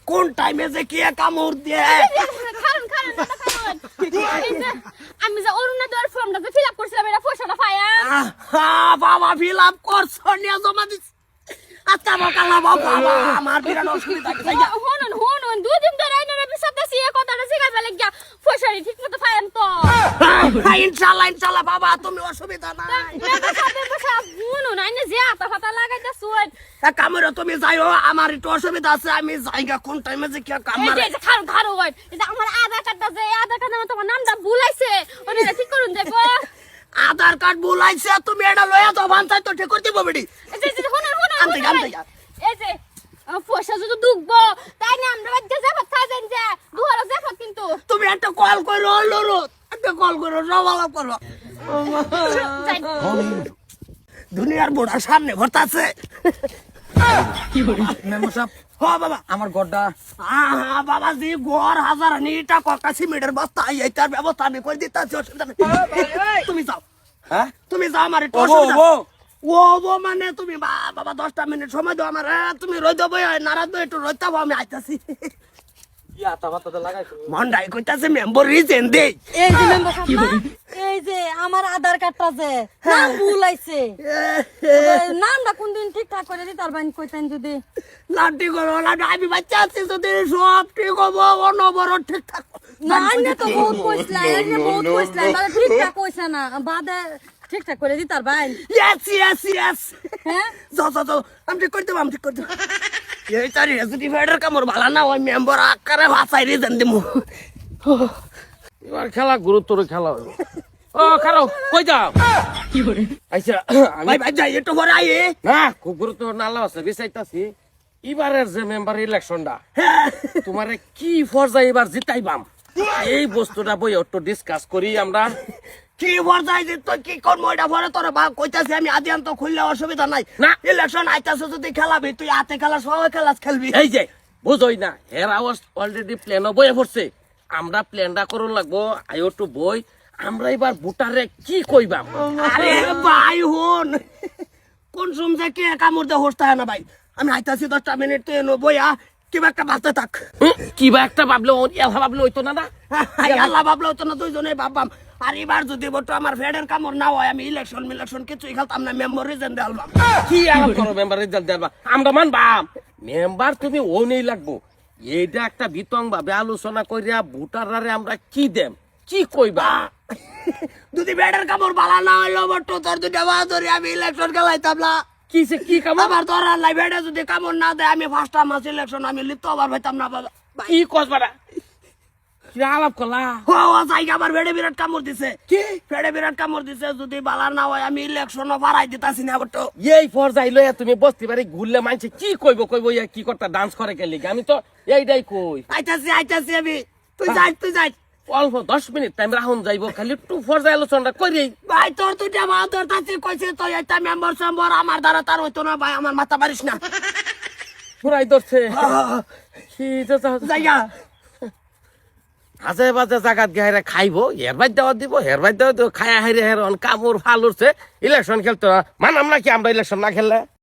কোন টাইমে যে কে কামড় দিয়ে আমি যে অরুণোদয়ের ফর্মটা যে ফিল আপ করছিলাম এটা পয়সাটা পায়া বাবা ফিল আপ করছো নিয়ে জমা দিস আচ্ছা বকালা বাবা আমার বিরাট অসুবিধা শুনুন দুদিন ধরে আইনারে বিসাতেছি এই কথাটা জিজ্ঞাসা লাগিয়া পয়সাটা ঠিক মতো পাইম তো ইনশাআল্লাহ বাবা তুমি অসুবিধা নাই শুনুন আইনে যে আতা ফাতা লাগাইতেছুন কামড় তুমি যাইও আমার একটু অসুবিধা আছে আমি যাইগা কোন টাইমে যে কি কামড় এই যে খারো এই যে আমার আধার কার্ডটা যে আধার কার্ডে তোমার নামটা ভুলাইছে ওটা ঠিক করুন দেবো আধার কার্ড ভুলাইছে তুমি এটা লয়া তো বানছাই তো ঠিক করতে ববডি এই যে শুনুন আমতে এই যে পয়সা যদি দুখবো তাই না আমরা বাচ্চা যাবো সাজেন যে দুহারা যাবো কিন্তু তুমি একটা কল করো লরো একটা কল করো সবালা করো দুনিয়ার বড় সামনে ভরতাছে কি বলি মেম্বার সাহেব হ বাবা আমার গড্ডা বাবা জি গোর হাজার নিটা ককা সিমেন্টের বস্তা এইটার ব্যবস্থা আমি করে দিতাছি অসুবিধা নেই তুমি যাও হ্যাঁ তুমি যাও আমার একটু ও অসুবিধা ও ও মানে তুমি বাবা 10টা মিনিট সময় দাও আমার তুমি রই দেবো নারাজ একটু রইতে আমি আইতাছি ইয়াতা বাতা লাগাইছো মন্ডাই কইতাছে মেম্বার রিজেন দেই এই যে মেম্বার সাহেব এই যে আমার আধার কার্ডটা যে নাম ভুল আইছে নামটা কোনদিন ঠিকঠাক করে দিতে পারবেন কইতেন যদি লাড্ডি করো লাড্ডি আমি বাচ্চা আছি যদি সব ঠিক হবো অনবর ঠিকঠাক না আইনে তো বহুত কইছলা আইনে বহুত কইছলা মানে ঠিকঠাক কইছে না বাদে ঠিকঠাক করে দিতে পারবেন ইয়েস হ্যাঁ যাও আমি ঠিক করে দেবো এই তার রেজিডিফাইডার কামড় ভালো না ওই মেম্বার আকারে ভাষাই রিজেন দিমু এবার খেলা গুরুত্বর খেলা ও খারাপ কই যাও কি করে আচ্ছা ভাই যাই একটু পরে আইয়ে না খুব গুরুত্ব নালা আছে বিচাইতাছি এবারের যে মেম্বার ইলেকশনটা তোমারে কি পর্যায়ে এবার জিতাইবাম এই বস্তুটা বই একটু ডিসকাস করি আমরা কি পর্যায়ে যে তুই কি করবো এটা পরে তোর বা কইতাছি আমি আদিয়ান্ত খুললে অসুবিধা নাই না। ইলেকশন আইতাছে যদি খেলাবি তুই হাতে খেলা সবাই খেলা খেলবি এই যে বুঝই না এর আওয়াজ অলরেডি প্ল্যানও বইয়ে পড়ছে আমরা প্ল্যানটা করুন লাগবো আইও টু বই আমরা এবার ভোটারে কি কইবাম আরে ভাই হন কোন সময় কে কামড় দিয়ে হোস্তা না ভাই আমি আইতাছি 10টা মিনিট তুই বইয়া কিবা একটা বাঁচতে থাক কিবা একটা ভাবলো এলা ভাবলো হইতো না না আল্লাহ ভাবলো তো না দুইজনে ভাববাম আর এবার যদি বটো আমার ফেডের কামড় না হয় আমি ইলেকশন কিছুই খেলতাম না মেম্বার রিজেন দেলবাম কি আলাপ করো মেম্বার রেজাল্ট দেবা আমরা মানবাম মেম্বার তুমি ও নেই লাগবো এইটা একটা বিতং ভাবে আলোচনা করিয়া ভোটারে আমরা কি দেম কি কইবা যদি ফেডের কামড় ভালো না হইলো বটো তোর দুটা বাদ ধরে আমি ইলেকশন খেলাইতাম না কিসে কি কাম আবার তোর আল্লাহ ফেডে যদি কামড় না দেয় আমি ফার্স্ট মাস ইলেকশন আমি লিপ্ত আবার পাইতাম না বাবা কি কসবারা কি আলাপ করলা ও জায়গা আবার ফেডে বিরাট কামড় দিছে কি ফেডে বিরাট কামড় দিছে যদি বালা না হয় আমি ইলেকশনও পারাই দিতাছি না বটো এই পর্যায়ে লইয়া তুমি বসতে পারি ঘুরলে মানছে কি কইব ইয়া কি করতা ডান্স করে গেলি আমি তো এইটাই কই আইতাছি আমি তুই যাই অল্প 10 মিনিট টাইম রাহুন যাইব খালি একটু পর্যায়ে আলোচনাটা করি ভাই তোর দুটা মা তোর কাছে কইছে তো এটা মেম্বার চেম্বার আমার দ্বারা তার হইতো না ভাই আমার মাথা মারিস না পুরাই ধরছে কি জায়গা আজে বাজে জাগাত গিয়ে খাইবো হেরবাই দেওয়া দিব হেরবাই দেওয়া দিব খায়া হাইরে হের কামড় ফাল উঠছে ইলেকশন খেলতো না মানাম নাকি আমরা ইলেকশন না খেললে